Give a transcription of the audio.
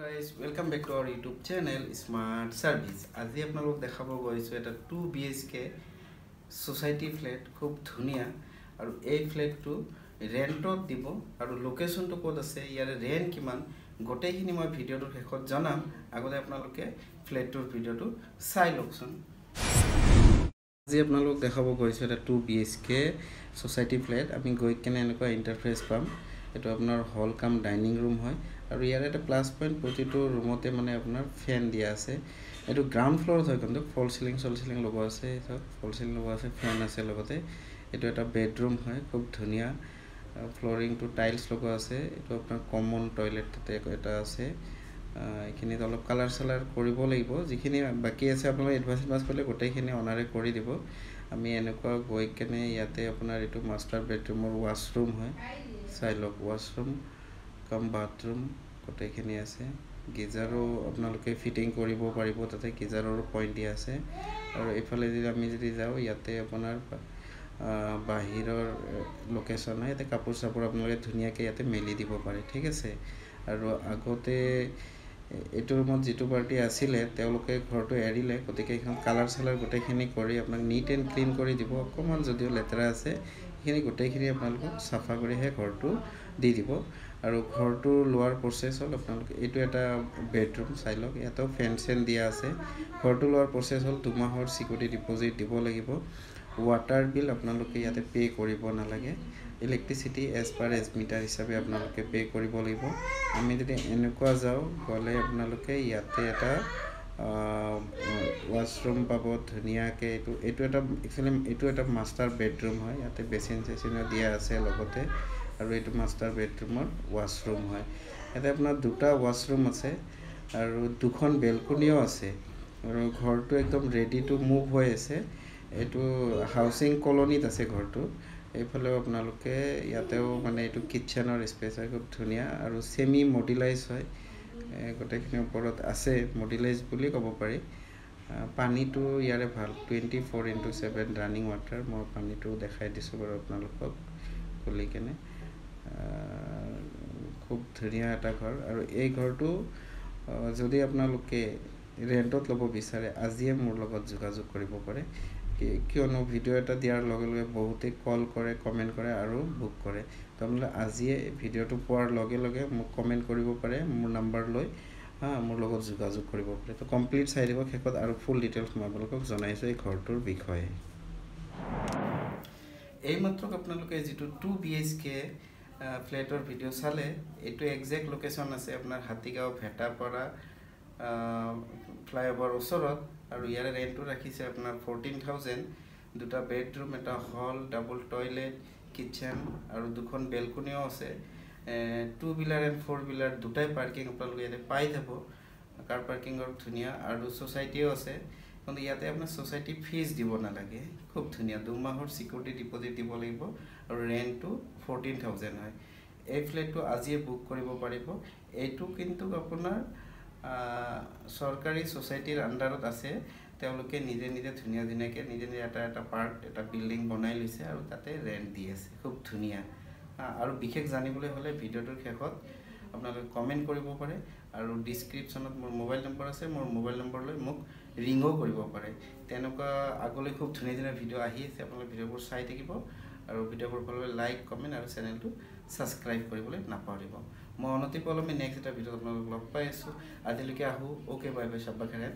guys, welcome back to our YouTube channel Smart Service. আজি আপোনালোক দেখাব গৈছো এটা 2 BHK society flat খুব ধুনিয়া আৰু এই ফ্ল্যাটটো ৰেন্টত দিব আৰু লোকেশনটো ক'ত আছে ইয়াৰে ৰেন্ট কিমান গোটেইখিনি মই ভিডিওটোৰ শেষত জনাম আগতে আপোনালোকে ফ্ল্যাটটোৰ ভিডিওটো চাই লওকচোন আজি আপোনালোক দেখাব গৈছো এটা 2 BHK society flat আমি গৈ কেনে এনেকুৱা ইন্টাৰফেস পাম এটো আপোনাৰ হল কাম ডাইনিং ৰুম হয় আৰু ইয়াৰ এটা প্লাস পইণ্ট প্ৰতিটো ৰুমতে মানে আপোনাৰ ফ্যান দিয়া আছে এটো গ্ৰাউন্ড ফ্লোৰত হয় কিন্তু ফল সিলিং লগোৱা আছে সব ফল সিলিং লগোৱা আছে ফ্যান আছে লগতে এটো এটা বেডৰুম হয় খুব ধুনিয়া ফ্লোৰিং টু টাইলছ লগোৱা আছে এটো আপোনাৰ কমন টয়লেট তাতে এটা আছে এখিনি অলপ কালাৰ সালাৰ কৰিব লাগিব যিখিনি বাকি আছে আপোনালোক এডভান্স কৰিলে গোটেইখিনি অনাৰে কৰি দিব আমি এনেকুৱা গৈ কেনে ইয়াতে আপোনাৰ এটো মাস্টাৰ বেডৰুমৰ ওয়াশৰুম হয় সাইলক ওয়াশৰুম কাম বাথৰুম গোটেইখিনি আছে গিজাৰো আপোনালোকে ফিটিং কৰিব পাৰিব তাতে গিজাৰৰ পইণ্ট দিয়া আছে আৰু এফালে যদি আমি যদি যাও ইয়াতে আপোনাৰ বাহিৰৰ লোকেশন হয় এতে কাপোৰ সাপোৰ আপোনালোকে ধুনিয়াকে ইয়াতে মেলি দিব পাৰে ঠিক আছে আৰু আগতে এটো ৰুমত যেটো পাৰ্টি আছিল তেওঁলোকে ঘৰটো এৰিলে গতিকে এখন কালাৰ সালাৰ গোটেইখিনি কৰি আপোনাক নিট এণ্ড ক্লিন কৰি দিব অকমান যদিও লেতেৰা আছে এখিনি গোটেইখিনি আপোনালোক সাফা কৰি হে ঘৰটো দি দিব আৰু ঘৰটো লোৱাৰ প্ৰসেস হল আপোনালোক এটো এটা বেডৰুম চাইলক ইয়াতো ফেনচেল দিয়া আছে ঘৰটো লোৱাৰ প্ৰসেস হল 2 মাহৰ সিকিউৰিটি ডিপোজিট দিব লাগিব ওয়াটাৰ বিল আপোনালোকে ইয়াতে পে কৰিব নালাগে ইলেক্ট্ৰিসিটি এজ পাৰ এজ মিটাৰ হিচাপে আপোনালোকে পে কৰিব লাগিব আমি যদি এনেকুৱা যাও গলে আপোনালোকে ইয়াতে এটা ওয়াশৰুম পাব ধুনিয়াকে এটো এটা একচুয়ালি এটো এটা মাস্টাৰ বেডৰুম হয় ইয়াতে বেসিন সেসিন দিয়া আছে লগতে আৰু এটো মাস্টাৰ বেডৰুমৰ ওয়াশৰুম হয় ইয়াতে আপোনাৰ দুটা ওয়াশৰুম আছে আৰু দুখন বেলকনিও আছে আৰু ঘৰটো একদম ৰেডি টু মুভ হৈ আছে এটো হাউসিং কলনিত আছে ঘৰটো এইফালে আপোনালোকে ইয়াতেও মানে এটো কিচেনৰ স্পেস হয় খুব ধুনিয়া আৰু সেমি মডুলাইজ হয় গোটেইখিনি ওপৰত আছে মডুলাইজ বুলি ক'ব পাৰি পানীটো ইয়াৰে ভাল 24/7 ৰানিং ওয়াটাৰ মই পানীটো দেখাই দিছো বাৰু আপোনালোকক খুলি কেনে খুব ধুনিয়া এটা ঘৰ আৰু এই ঘৰটো যদি আপোনালোকে ৰেন্টত ল'ব বিচাৰে আজিয়ে মোৰ লগত যোগাযোগ কৰিব পাৰে কিয়নো ভিডিও এটা দিয়াৰ লগে লগে বহুতে কল কৰে কমেন্ট কৰে আৰু বুক কৰে তোমালোকে আজিয়ে ভিডিওটো পোৱাৰ লগে লগে মোক কমেন্ট কৰিব পাৰে মোৰ নাম্বাৰ লৈ মোৰ লগত যোগাযোগ কৰিব পাৰে তো কমপ্লিট চাই দিব খেকত আৰু ফুল ডিটেইলছ মই আপোনালোকক জনাইছো এই ঘৰটোৰ বিষয়ে এই মাত্ৰ আপোনালোকে যেটো 2 BHK ফ্ল্যাটৰ ভিডিও চালে এটো এক্সাক্ট লোকেশন আছে আপোনাৰ হাতীগাঁও ভেটাপাৰা ফ্লাইওভাৰ ওচৰত আৰু ইয়াৰ ৰেন্টটো ৰাখিছে আপোনাৰ 14000 দুটা বেডৰুম এটা হল ডাবল টয়লেট কিচেন আৰু দুখন বেলকনিও আছে 2 হুইলাৰ এণ্ড 4 হুইলাৰ দুটাই পাৰ্কিং আপোনালোকে ইয়াতে পাই যাব কাৰ পাৰ্কিংৰ ধুনিয়া আৰু সোসাইটিও আছে কিন্তু ইয়াতে আপোনাৰ সোসাইটি ফিজ দিব নালাগে খুব ধুনিয়া 2 মাহৰ সিকিউৰিটি ডিপোজিট দিব লাগিব আৰু ৰেন্টটো 14000 হয় এই ফ্ল্যাটটো আজিয়ে বুক কৰিব পাৰিব এইটো কিন্তু আপোনাৰ সৰকাৰি সোসাইটিৰ আন্ডাৰত আছে তেওঁলোকে নিজে নিজে ধুনিয়া দিনাকে নিজে এটা পাৰ্ট এটা বিল্ডিং বনাই লৈছে আৰু তাতে ৰেন্ট দি আছে খুব ধুনিয়া আৰু বিশেষ জানিবলৈ হলে ভিডিওটোৰ শেষত আপোনালোকে কমেন্ট কৰিব পাৰে আৰু ডেসক্ৰিপচনত মোৰ মোবাইল নম্বৰ আছে মোৰ মোবাইল নম্বৰলৈ মোক ৰিংও কৰিব পাৰে তেনেকুৱা আগলৈ খুব ধুনিয়া ভিডিও আহি আছে আপোনালোকে ভিডিওবোৰ চাই থাকিব আৰু ভিডিওবোৰ ভাল লাগে লাইক কমেন্ট আৰু চেনেলটো সাবস্ক্ৰাইব কৰিবলৈ নাপাহৰিব মই অনতি পলমে নেক্সট এটা ভিডিও আপোনালোকক লগ পাই আছো আজিলৈকে আহো ওকে বাই বাই সব বাখেৰে